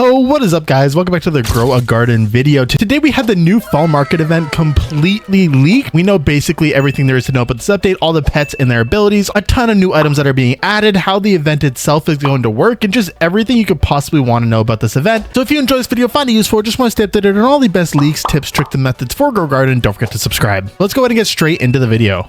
Yo, what is up guys? Welcome back to the Grow a Garden video. Today we had the new fall market event completely leaked. We know basically everything there is to know about this update, all the pets and their abilities, a ton of new items that are being added, how the event itself is going to work, and just everything you could possibly want to know about this event. So if you enjoy this video, find it useful, or just want to stay updated on all the best leaks, tips, tricks, and methods for Grow Garden, don't forget to subscribe. Let's go ahead and get straight into the video.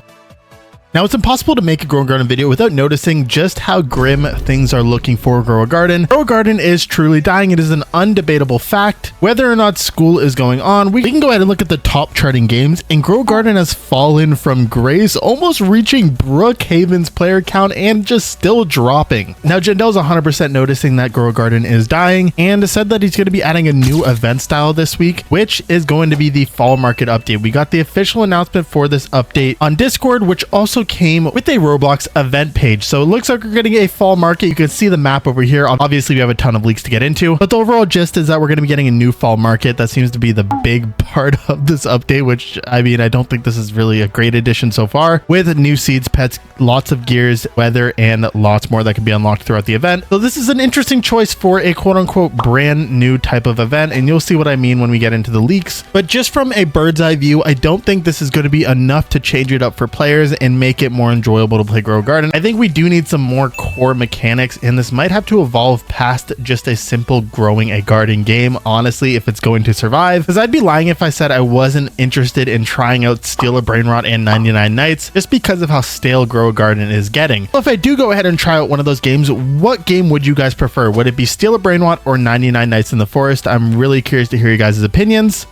Now, it's impossible to make a Grow a Garden video without noticing just how grim things are looking for Grow a Garden. Grow a Garden is truly dying. It is an undebatable fact. Whether or not school is going on, we can go ahead and look at the top charting games, and Grow a Garden has fallen from grace, almost reaching Brookhaven's player count and just still dropping. Now, Jendel's 100% noticing that Grow a Garden is dying and said that he's going to be adding a new event style this week, which is going to be the fall market update. We got the official announcement for this update on Discord, which also came with a Roblox event page. So it looks like we're getting a fall market. You can see the map over here. Obviously, we have a ton of leaks to get into, but the overall gist is that we're going to be getting a new fall market. That seems to be the big part of this update, which I mean, I don't think this is really a great addition so far, with new seeds, pets, lots of gears, weather, and lots more that can be unlocked throughout the event. So this is an interesting choice for a quote unquote brand new type of event, and you'll see what I mean when we get into the leaks. But just from a bird's eye view, I don't think this is going to be enough to change it up for players and make it more enjoyable to play Grow a Garden. I think we do need some more core mechanics, and this might have to evolve past just a simple growing a garden game, honestly, if it's going to survive, because I'd be lying if I said I wasn't interested in trying out Steal a Brainrot and 99 Nights just because of how stale Grow a Garden is getting. Well, if I do go ahead and try out one of those games, what game would you guys prefer? Would it be Steal a Brainrot or 99 Nights in the Forest? I'm really curious to hear you guys' opinions.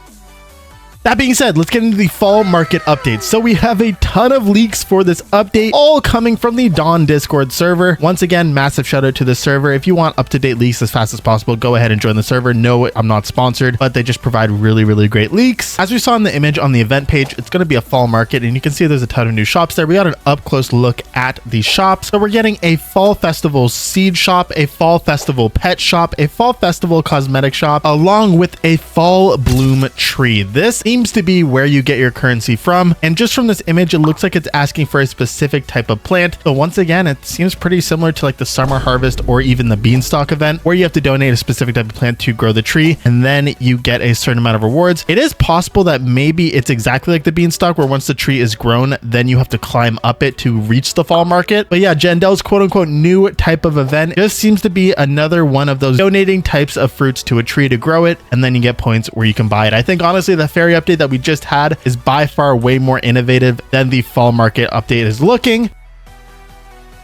That being said, let's get into the fall market updates. So we have a ton of leaks for this update, all coming from the Dawn Discord server. Once again, massive shout out to the server. If you want up-to-date leaks as fast as possible, go ahead and join the server. No, I'm not sponsored, but they just provide really great leaks. As we saw in the image on the event page, it's going to be a fall market, and you can see there's a ton of new shops there. We got an up-close look at the shops. So we're getting a fall festival seed shop, a fall festival pet shop, a fall festival cosmetic shop, along with a fall bloom tree. This seems to be where you get your currency from, and just from this image it looks like it's asking for a specific type of plant. So once again, it seems pretty similar to like the summer harvest or even the beanstalk event, where you have to donate a specific type of plant to grow the tree, and then you get a certain amount of rewards. It is possible that maybe it's exactly like the beanstalk, where once the tree is grown, then you have to climb up it to reach the fall market. But yeah, Jendel's quote unquote new type of event just seems to be another one of those donating types of fruits to a tree to grow it, and then you get points where you can buy it. I think honestly the fairy update that we just had is by far way more innovative than the fall market update is looking.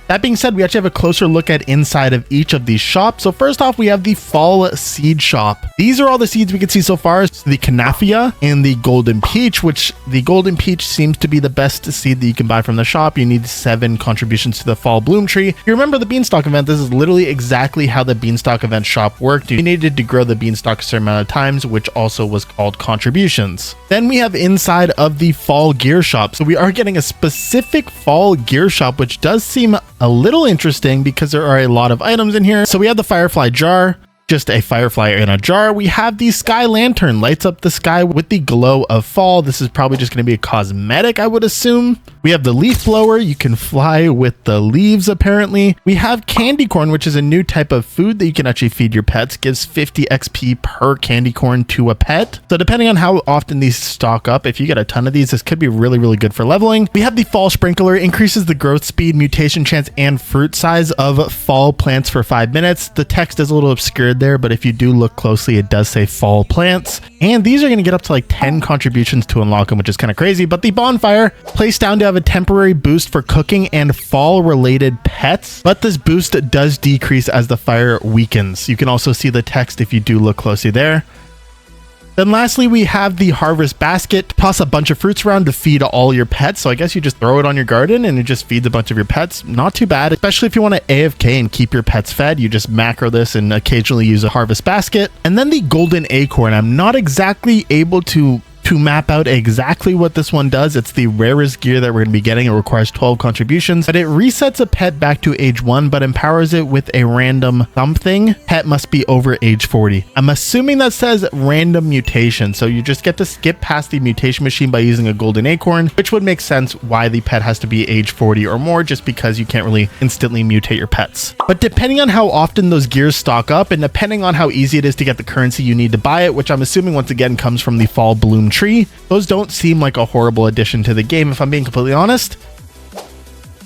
That being said, we actually have a closer look at inside of each of these shops. So first off, we have the fall seed shop. These are all the seeds we can see so far. It's the Canafia and the Golden Peach, which the Golden Peach seems to be the best seed that you can buy from the shop. You need 7 contributions to the fall bloom tree. If you remember the beanstalk event, this is literally exactly how the beanstalk event shop worked. You needed to grow the beanstalk a certain amount of times, which also was called contributions. Then we have inside of the fall gear shop. So we are getting a specific fall gear shop, which does seem a little interesting because there are a lot of items in here. So we have the firefly jar, just a firefly in a jar. We have the sky lantern, lights up the sky with the glow of fall. This is probably just going to be a cosmetic, I would assume. We have the leaf blower. You can fly with the leaves, apparently. We have candy corn, which is a new type of food that you can actually feed your pets. Gives 50 XP per candy corn to a pet. So depending on how often these stock up, if you get a ton of these, this could be really good for leveling. We have the fall sprinkler, increases the growth speed, mutation chance, and fruit size of fall plants for 5 minutes. The text is a little obscured there, but if you do look closely, it does say fall plants, and these are going to get up to like 10 contributions to unlock them, which is kind of crazy. But the bonfire, placed down to have a temporary boost for cooking and fall related pets, but this boost does decrease as the fire weakens. You can also see the text if you do look closely there. Then lastly, we have the harvest basket. Toss a bunch of fruits around to feed all your pets. So I guess you just throw it on your garden and it just feeds a bunch of your pets. Not too bad, especially if you want to AFK and keep your pets fed. You just macro this and occasionally use a harvest basket. And then the golden acorn. I'm not exactly able to To map out exactly what this one does, it's the rarest gear that we're going to be getting. It requires 12 contributions, but it resets a pet back to age 1, but empowers it with a random something. Pet must be over age 40. I'm assuming that says random mutation, so you just get to skip past the mutation machine by using a golden acorn, which would make sense why the pet has to be age 40 or more, just because you can't really instantly mutate your pets. But depending on how often those gears stock up, and depending on how easy it is to get the currency you need to buy it, which I'm assuming once again comes from the fall bloom tree, those don't seem like a horrible addition to the game, if I'm being completely honest.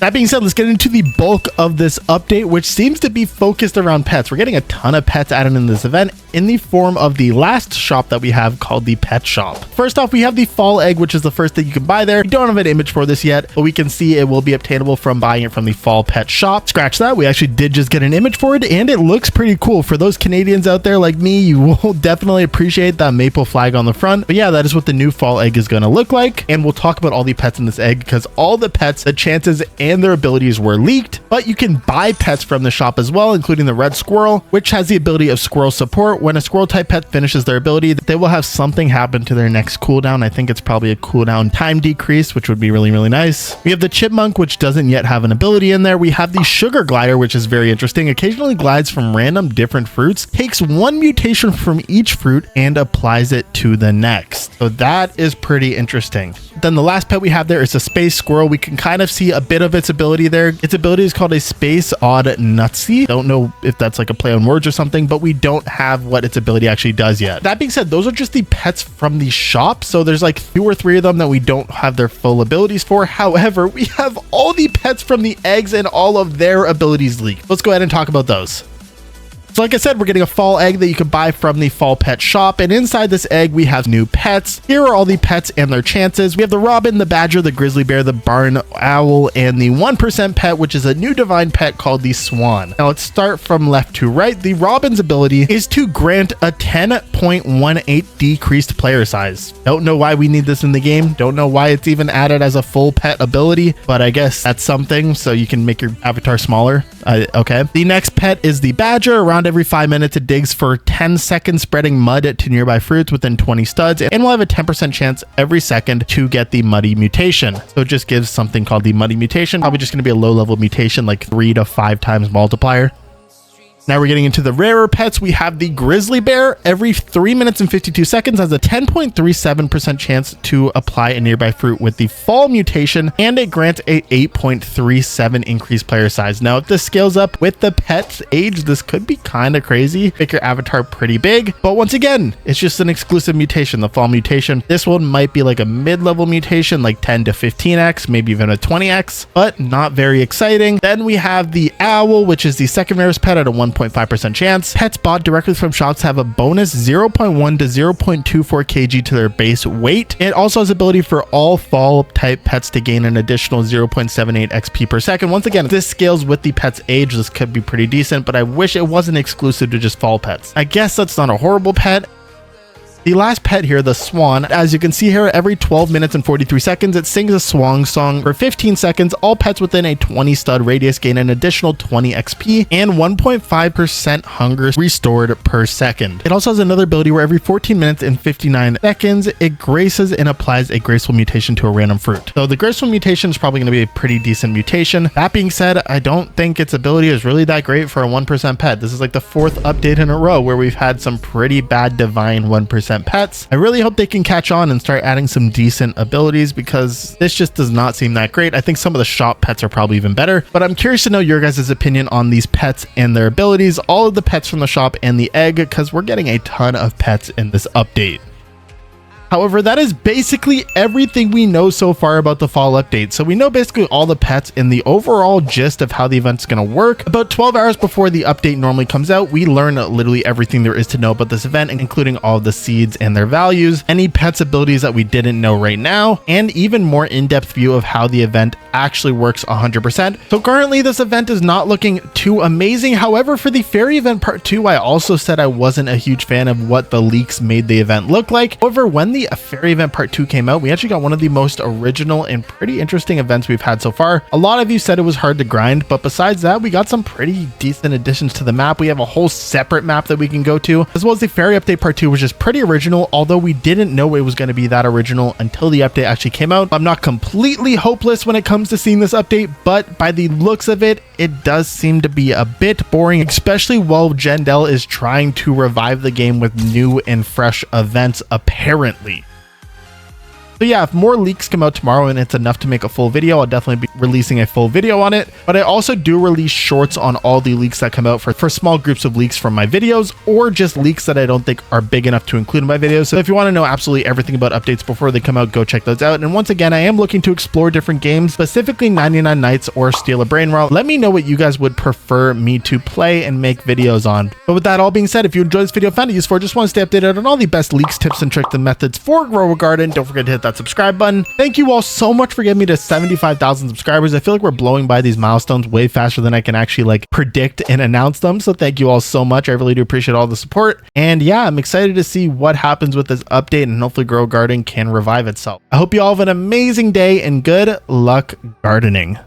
That being said, let's get into the bulk of this update, which seems to be focused around pets. We're getting a ton of pets added in this event in the form of the last shop that we have called the pet shop. First off, we have the fall egg, which is the first thing you can buy there. We don't have an image for this yet, but we can see it will be obtainable from buying it from the fall pet shop. Scratch that. We actually did just get an image for it, and it looks pretty cool. For those Canadians out there like me, you will definitely appreciate that maple flag on the front. But yeah, that is what the new fall egg is going to look like. And we'll talk about all the pets in this egg, because all the pets, the chances and their abilities were leaked, but you can buy pets from the shop as well, including the red squirrel, which has the ability of squirrel support. When a squirrel type pet finishes their ability, they will have something happen to their next cooldown. I think it's probably a cooldown time decrease, which would be really, really nice. We have the chipmunk, which doesn't yet have an ability in there. We have the sugar glider, which is very interesting. Occasionally glides from random different fruits, takes one mutation from each fruit and applies it to the next. So that is pretty interesting. Then the last pet we have there is a space squirrel. We can kind of see a bit of its ability there. Its ability is called a space odd nutsy. Don't know if that's like a play on words or something, but we don't have what its ability actually does yet. That being said, those are just the pets from the shop. So there's like 2 or 3 of them that we don't have their full abilities for. However, we have all the pets from the eggs and all of their abilities leaked. Let's go ahead and talk about those. So like I said, we're getting a fall egg that you can buy from the fall pet shop, and inside this egg we have new pets. Here are all the pets and their chances. We have the robin, the badger, the grizzly bear, the barn owl, and the 1% pet, which is a new divine pet called the swan. Now let's start from left to right. The robin's ability is to grant a 10.18 decreased player size. Don't know why we need this in the game. Don't know why it's even added as a full pet ability, but I guess that's something, so you can make your avatar smaller. Okay. The next pet is the badger. Around every 5 minutes, it digs for 10 seconds, spreading mud to nearby fruits within 20 studs, and we'll have a 10% chance every second to get the muddy mutation. So it just gives something called the muddy mutation. Probably just going to be a low level mutation, like 3 to 5 times multiplier. Now we're getting into the rarer pets. We have the grizzly bear. Every 3 minutes and 52 seconds has a 10.37% chance to apply a nearby fruit with the fall mutation, and it grants a 8.37 increased player size. Now if this scales up with the pet's age, this could be kind of crazy. Make your avatar pretty big, but once again, it's just an exclusive mutation, the fall mutation. This one might be like a mid-level mutation, like 10 to 15x, maybe even a 20x, but not very exciting. Then we have the owl, which is the second rarest pet at a 1.5% chance. Pets bought directly from shops have a bonus 0.1 to 0.24 kg to their base weight. It also has ability for all fall type pets to gain an additional 0.78 XP per second. Once again, if this scales with the pet's age, this could be pretty decent, but I wish it wasn't exclusive to just fall pets. I guess that's not a horrible pet. The last pet here, the swan, as you can see here, every 12 minutes and 43 seconds, it sings a swan song for 15 seconds. All pets within a 20 stud radius gain an additional 20 XP and 1.5% hunger restored per second. It also has another ability where every 14 minutes and 59 seconds, it graces and applies a graceful mutation to a random fruit. So the graceful mutation is probably going to be a pretty decent mutation. That being said, I don't think its ability is really that great for a 1% pet. This is like the 4th update in a row where we've had some pretty bad divine 1% pets. I really hope they can catch on and start adding some decent abilities, because this just does not seem that great. I think some of the shop pets are probably even better, but I'm curious to know your guys' opinion on these pets and their abilities, all of the pets from the shop and the egg, because we're getting a ton of pets in this update. However, that is basically everything we know so far about the fall update. So we know basically all the pets and the overall gist of how the event's going to work. About 12 hours before the update normally comes out, we learn literally everything there is to know about this event, including all of the seeds and their values, any pets abilities that we didn't know right now, and even more in-depth view of how the event actually works 100%. So currently this event is not looking too amazing. However, for the fairy event part 2, I also said I wasn't a huge fan of what the leaks made the event look like. However, when the finally, a fairy event part 2 came out. We actually got one of the most original and pretty interesting events we've had so far. A lot of you said it was hard to grind, but besides that, we got some pretty decent additions to the map. We have a whole separate map that we can go to, as well as the fairy update part 2, which is pretty original, although we didn't know it was going to be that original until the update actually came out. I'm not completely hopeless when it comes to seeing this update, but by the looks of it, it does seem to be a bit boring, especially while Jendel is trying to revive the game with new and fresh events, apparently. So yeah, if more leaks come out tomorrow and it's enough to make a full video, I'll definitely be releasing a full video on it. But I also do release shorts on all the leaks that come out for small groups of leaks from my videos, or just leaks that I don't think are big enough to include in my videos. So if you want to know absolutely everything about updates before they come out, go check those out. And once again, I am looking to explore different games, specifically 99 Nights or Steal a Brain Roll. Let me know what you guys would prefer me to play and make videos on. But with that all being said, if you enjoyed this video, found it useful, or just want to stay updated on all the best leaks, tips, and tricks and methods for Grow a Garden, don't forget to hit that subscribe button. Thank you all so much for getting me to 75,000 subscribers. I feel like we're blowing by these milestones way faster than I can actually like predict and announce them. So thank you all so much. I really do appreciate all the support. And yeah, I'm excited to see what happens with this update, and hopefully Grow a Garden can revive itself. I hope you all have an amazing day and good luck gardening.